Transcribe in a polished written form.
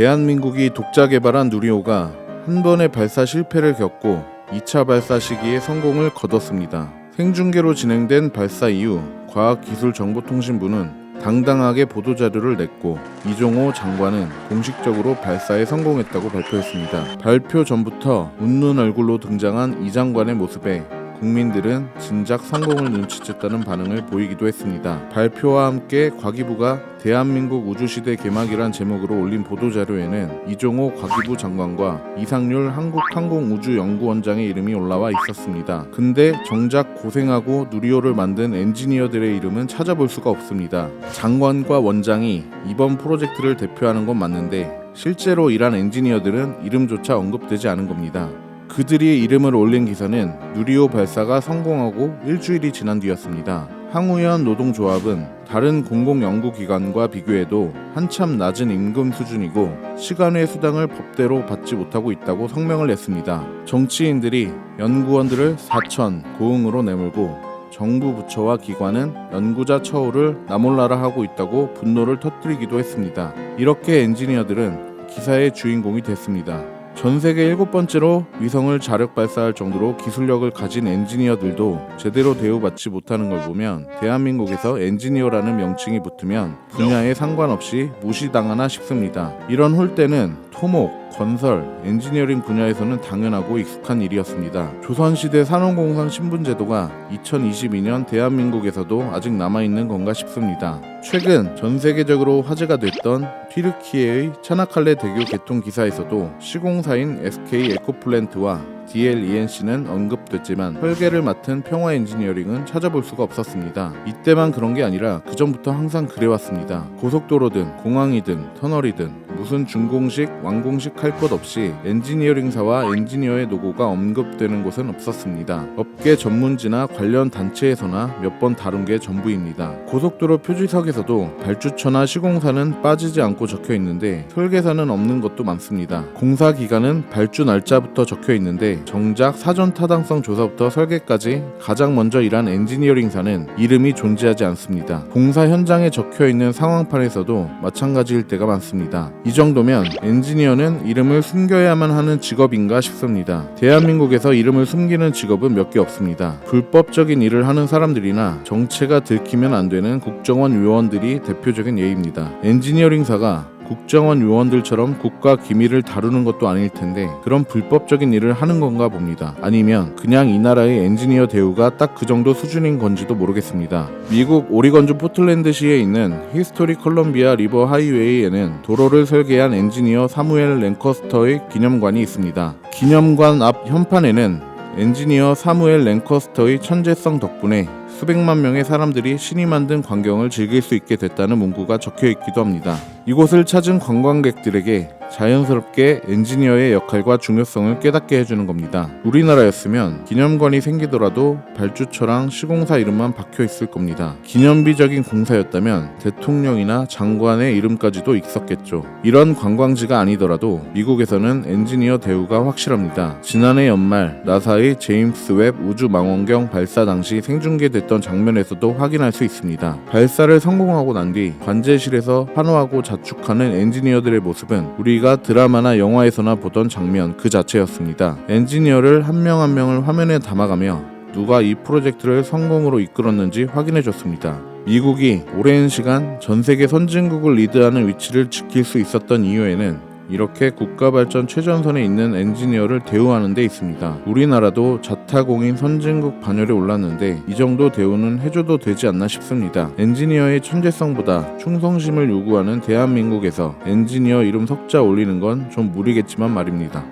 대한민국이 독자 개발한 누리호가 한 번의 발사 실패를 겪고 2차 발사 시기에 성공을 거뒀습니다. 생중계로 진행된 발사 이후 과학기술정보통신부는 당당하게 보도자료를 냈고 이종호 장관은 공식적으로 발사에 성공했다고 발표했습니다. 발표 전부터 웃는 얼굴로 등장한 이 장관의 모습에 국민들은 진작 성공을 눈치챘다는 반응을 보이기도 했습니다. 발표와 함께 과기부가 대한민국 우주시대 개막이란 제목으로 올린 보도자료에는 이종호 과기부 장관과 이상률 한국항공우주연구원장의 이름이 올라와 있었습니다. 근데 정작 고생하고 누리호를 만든 엔지니어들의 이름은 찾아볼 수가 없습니다. 장관과 원장이 이번 프로젝트를 대표하는 건 맞는데 실제로 일한 엔지니어들은 이름조차 언급되지 않은 겁니다. 그들이 이름을 올린 기사는 누리호 발사가 성공하고 일주일이 지난 뒤였습니다. 항우연 노동조합은 다른 공공연구기관과 비교해도 한참 낮은 임금 수준이고 시간 외 수당을 법대로 받지 못하고 있다고 성명을 냈습니다. 정치인들이 연구원들을 4천 고응으로 내몰고 정부 부처와 기관은 연구자 처우를 나몰라라 하고 있다고 분노를 터뜨리기도 했습니다. 이렇게 엔지니어들은 기사의 주인공이 됐습니다. 전 세계 7번째로 위성을 자력 발사할 정도로 기술력을 가진 엔지니어들도 제대로 대우받지 못하는 걸 보면 대한민국에서 엔지니어라는 명칭이 붙으면 분야에 상관없이 무시당하나 싶습니다. 이런 홀대는 토목, 건설, 엔지니어링 분야에서는 당연하고 익숙한 일이었습니다. 조선시대 산업공상 신분제도가 2022년 대한민국에서도 아직 남아있는 건가 싶습니다. 최근 전 세계적으로 화제가 됐던 튀르키예의 차나칼레 대교 개통 기사에서도 시공사인 SK 에코플랜트와 DLENC는 언급됐지만 설계를 맡은 평화 엔지니어링은 찾아볼 수가 없었습니다. 이때만 그런 게 아니라 그전부터 항상 그래왔습니다. 고속도로든 공항이든 터널이든 무슨 준공식, 완공식 할 것 없이 엔지니어링사와 엔지니어의 노고가 언급되는 곳은 없었습니다. 업계 전문지나 관련 단체에서나 몇 번 다룬 게 전부입니다. 고속도로 표지석에서도 발주처나 시공사는 빠지지 않고 적혀 있는데 설계사는 없는 것도 많습니다. 공사 기간은 발주 날짜부터 적혀 있는데 정작 사전 타당성 조사부터 설계까지 가장 먼저 일한 엔지니어링사는 이름이 존재하지 않습니다. 공사 현장에 적혀있는 상황판에서도 마찬가지일 때가 많습니다. 이 정도면 엔지니어는 이름을 숨겨야만 하는 직업인가 싶습니다. 대한민국에서 이름을 숨기는 직업은 몇 개 없습니다. 불법적인 일을 하는 사람들이나 정체가 들키면 안 되는 국정원 요원들이 대표적인 예입니다. 엔지니어링사가 국정원 요원들처럼 국가 기밀을 다루는 것도 아닐 텐데 그런 불법적인 일을 하는 건가 봅니다. 아니면 그냥 이 나라의 엔지니어 대우가 딱 그 정도 수준인 건지도 모르겠습니다. 미국 오리건주 포틀랜드시에 있는 히스토리 컬럼비아 리버 하이웨이에는 도로를 설계한 엔지니어 사무엘 랭커스터의 기념관이 있습니다. 기념관 앞 현판에는 엔지니어 사무엘 랭커스터의 천재성 덕분에 수백만 명의 사람들이 신이 만든 광경을 즐길 수 있게 됐다는 문구가 적혀 있기도 합니다. 이곳을 찾은 관광객들에게 자연스럽게 엔지니어의 역할과 중요성을 깨닫게 해주는 겁니다. 우리나라였으면 기념관이 생기더라도 발주처랑 시공사 이름만 박혀 있을 겁니다. 기념비적인 공사였다면 대통령이나 장관의 이름까지도 있었겠죠. 이런 관광지가 아니더라도 미국에서는 엔지니어 대우가 확실합니다. 지난해 연말 나사의 제임스 웹 우주망원경 발사 당시 생중계됐던 장면에서도 확인할 수 있습니다. 발사를 성공하고 난 뒤 관제실에서 환호하고 자축하는 엔지니어들의 모습은 우리가 드라마나 영화에서나 보던 장면 그 자체였습니다. 엔지니어를 한 명 한 명을 화면에 담아가며 누가 이 프로젝트를 성공으로 이끌었는지 확인해줬습니다. 미국이 오랜 시간 전 세계 선진국을 리드하는 위치를 지킬 수 있었던 이유에는 이렇게 국가 발전 최전선에 있는 엔지니어를 대우하는 데 있습니다. 우리나라도 자타공인 선진국 반열에 올랐는데 이 정도 대우는 해줘도 되지 않나 싶습니다. 엔지니어의 천재성보다 충성심을 요구하는 대한민국에서 엔지니어 이름 석자 올리는 건 좀 무리겠지만 말입니다.